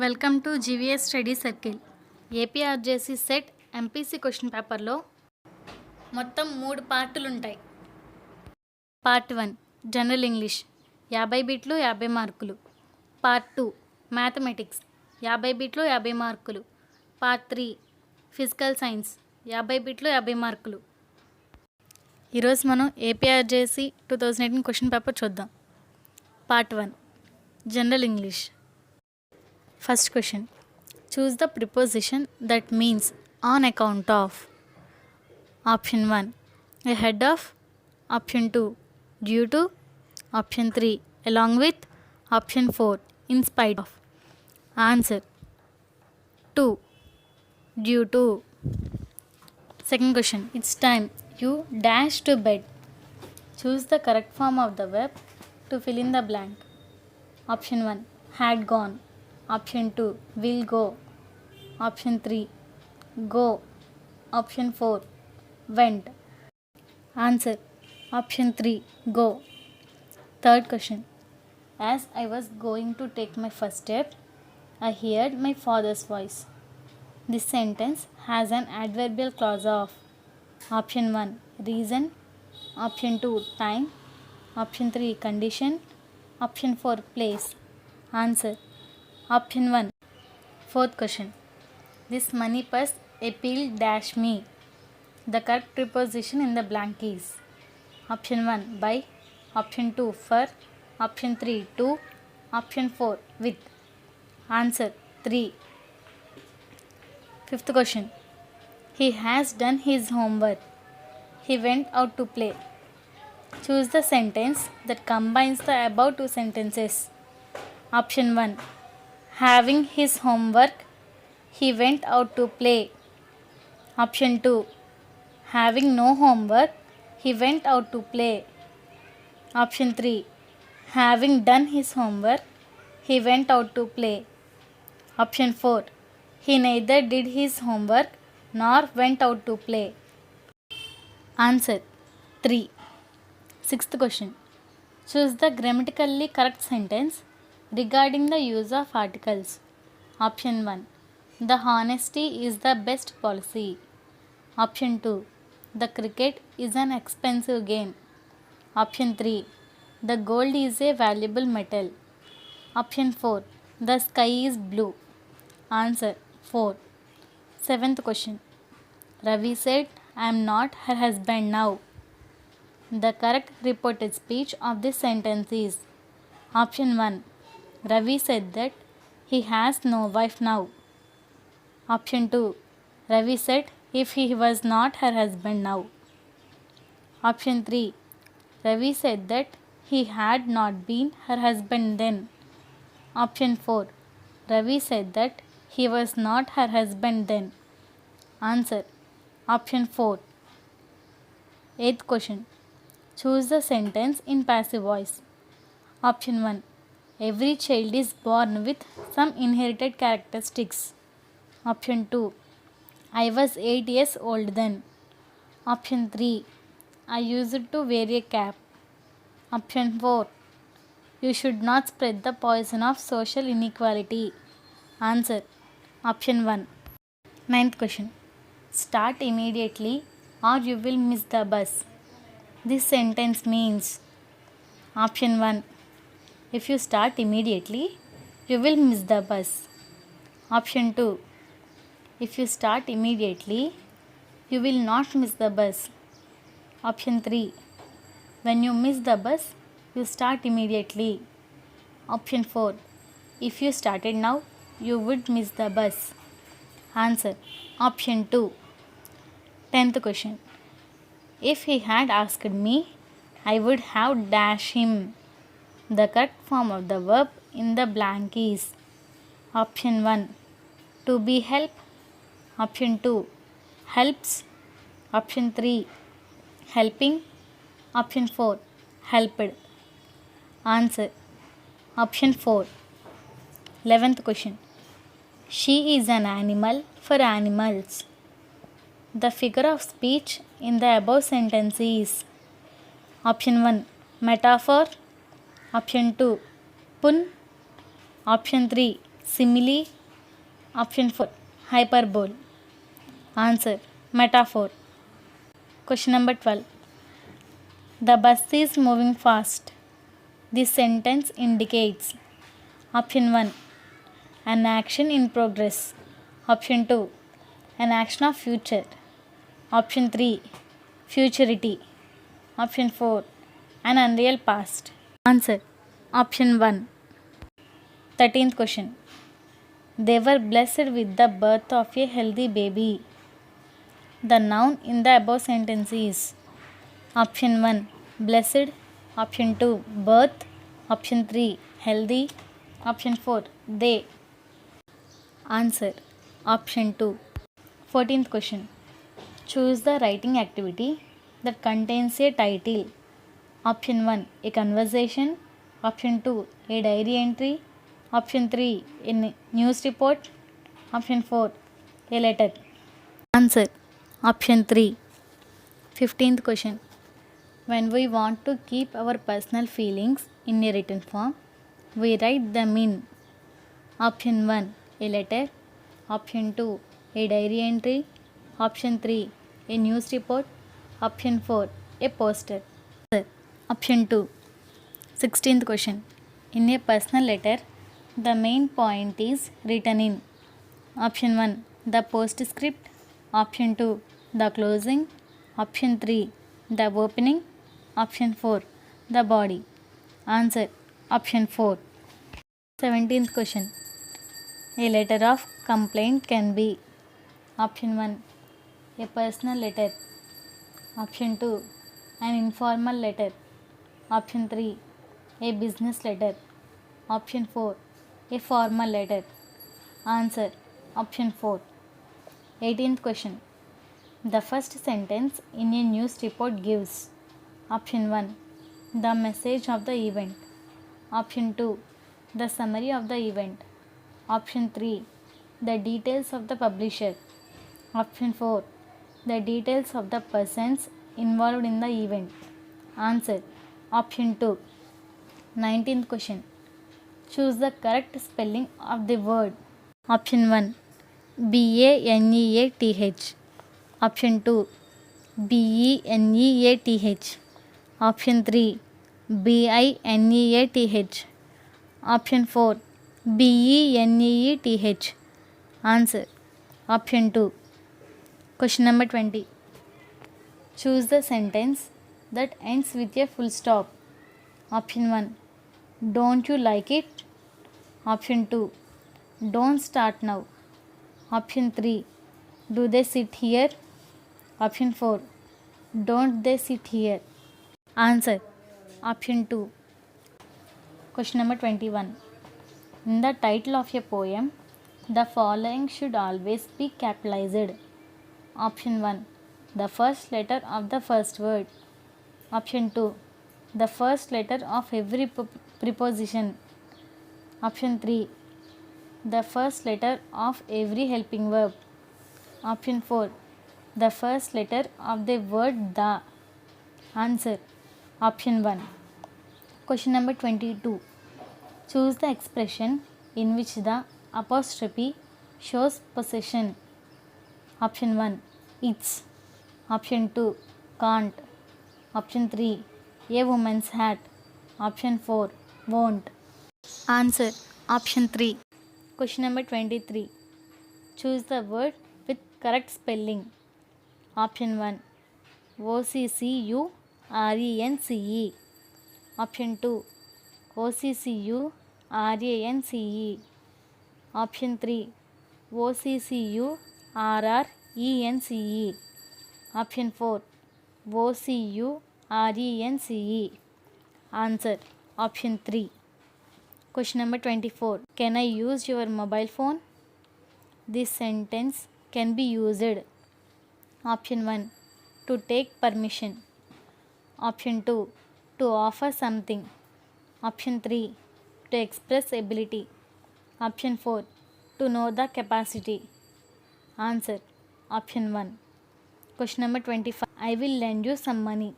Welcome to GVS study circle. APRJC set MPC question పేపర్లో మొత్తం 3 పార్టులు ఉంటాయి. పార్ట్ 1 జనరల్ ఇంగ్లీష్ 50 బిట్లు 50 మార్కులు. పార్ట్ 2 మ్యాథమెటిక్స్ 50 బిట్లు 50 మార్కులు. పార్ట్ 3 ఫిజికల్ సైన్స్ 50 బిట్లు 50 మార్కులు. ఈరోజు మనం ఏపీఆర్జేసీ 2018 క్వశ్చన్ పేపర్ చూద్దాం. Part 1 general English. First question. Choose the preposition that means on account of. Option 1 ahead of. Option 2 due to. Option 3 along with. Option 4 in spite of. Answer 2 due to. Second question. It's time you dash to bed. Choose the correct form of the verb to fill in the blank. Option 1 had gone. Option 2 will go. Option 3 go. Option 4 went. Answer option 3 go. Third question. As I was going to take my first step, I heard my father's voice. This sentence has an adverbial clause of. Option 1 reason. Option 2 time. Option 3 condition. Option 4 place. Answer option 1. Fourth question. This money purse appealed dash me. The correct preposition in the blank is. Option 1 by. Option 2 for. Option 3 to. Option 4 with. Answer 3. Fifth question. He has done his homework. He went out to play. Choose the sentence that combines the above two sentences. Option 1. Having his homework, he went out to play. Option 2. Having no homework, he went out to play. Option 3. Having done his homework, he went out to play. Option 4. He neither did his homework nor went out to play. Answer 3. Sixth question. Choose the grammatically correct sentence regarding the use of articles. Option 1. The honesty is the best policy. Option 2. The cricket is an expensive game. Option 3. The gold is a valuable metal. Option 4. The sky is blue. Answer 4. Seventh question. Ravi said, I am not her husband now. The correct reported speech of this sentence is. Option 1. Ravi said that he has no wife now. Option 2. Ravi said if he was not her husband now. Option 3. Ravi said that he had not been her husband then. Option 4. Ravi said that he was not her husband then. Answer option 4. Eighth question. Choose the sentence in passive voice. Option 1. Every child is born with some inherited characteristics. Option 2. I was 8 years old then. Option 3. I used to wear a cap. Option 4. You should not spread the poison of social inequality. Answer option 1. Ninth question. Start immediately or you will miss the bus. This sentence means. Option 1. If you start immediately, you will miss the bus. Option 2. If you start immediately, you will not miss the bus. Option 3. When you miss the bus, you start immediately. Option 4. If you started now, you would miss the bus. Answer option 2. 10th question. If he had asked me, I would have dashed him. The correct form of the verb in the blank is. Option 1. To be help. Option 2. Helps. Option 3. Helping. Option 4. Helped. Answer option 4. 11th question. She is an animal for animals. The figure of speech in the above sentence is. Option 1. Metaphor. Option 2. Pun. Option 3. simile. Option 4, hyperbole. Answer, metaphor. Question number 12. The bus is moving fast. This sentence indicates: Option 1, an action in progress. Option 2, an action of future. Option 3, futurity. Option 4, an unreal past. Answer, option 1. 13th question. They were blessed with the birth of a healthy baby. The noun in the above sentence is: Option 1, blessed. Option 2, birth. Option 3, healthy. Option 4, they. Answer, option 2. 14th question. Choose the writing activity that contains a title. Option 1, a conversation. Option 2, a diary entry. Option 3, a news report. Option 4, a letter. Answer, option 3. 15th question. When we want to keep our personal feelings in a written form, we write them in: Option 1, a letter. Option 2, a diary entry. Option 3, a news report. Option 4, a poster. Option 2. 16th question. In a personal letter, the main point is written in: Option 1, the postscript. Option 2, the closing. Option 3, the opening. Option 4, the body. Answer, option 4. 17th question. A letter of complaint can be: Option 1, a personal letter. Option 2, an informal letter. Option 3, a business letter. Option 4, a formal letter. Answer, option 4. 18th question. The first sentence in a news report gives: Option 1, the message of the event. Option 2, the summary of the event. Option 3, the details of the publisher. Option 4, the details of the persons involved in the event. Answer, option 2. 19th question. Choose the correct spelling of the word. Option 1, BANEATH. Option 2, BENEATH. Option 3, BINEATH. Option 4, BENEETH. Answer, option 2. Question number 20. Choose the sentence that ends with a full stop. Option 1, don't you like it? Option 2, don't start now. Option 3, do they sit here? Option 4, don't they sit here? Answer, option 2. Question number 21. In the title of a poem, the following should always be capitalized. Option 1, the first letter of the first word. Option 2, the first letter of every preposition. Option 3, the first letter of every helping verb. Option 4, the first letter of the word the. Answer, option 1. Question number 22. Choose the expression in which the apostrophe shows possession. Option 1, it's. Option 2, can't. Option 3, a woman's hat. Option 4, won't. Answer, option 3. Question number 23. Choose the word with correct spelling. Option 1, OCCURENCE. Option 2, OCCURANCE. Option 3, OCCURRENCE. Option 4, OCURENCE. Answer, option 3. Question number 24. Can I use your mobile phone? This sentence can be used: Option 1, to take permission. Option 2, to offer something. Option 3, to express ability. Option 4, to know the capacity. Answer, option 1. Question number 25. I will lend you some money.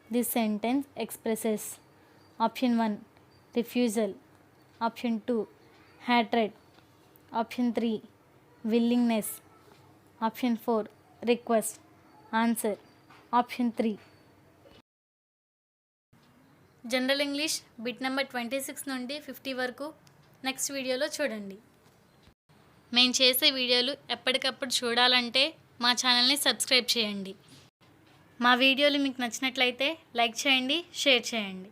This sentence expresses: Option 1, refusal. Option 2, hatred. Option 3 willingness, option 4 request. Answer option 3. General English bit number 26 నుండి 50 వరకు next వీడియోలో చూడండి. మేము చేసే వీడియోలు ఎప్పటికప్పుడు చూడాలంటే మా ఛానల్ని సబ్స్క్రైబ్ చేయండి. మా వీడియోలు మీకు నచ్చినట్లయితే లైక్ చేయండి, షేర్ చేయండి.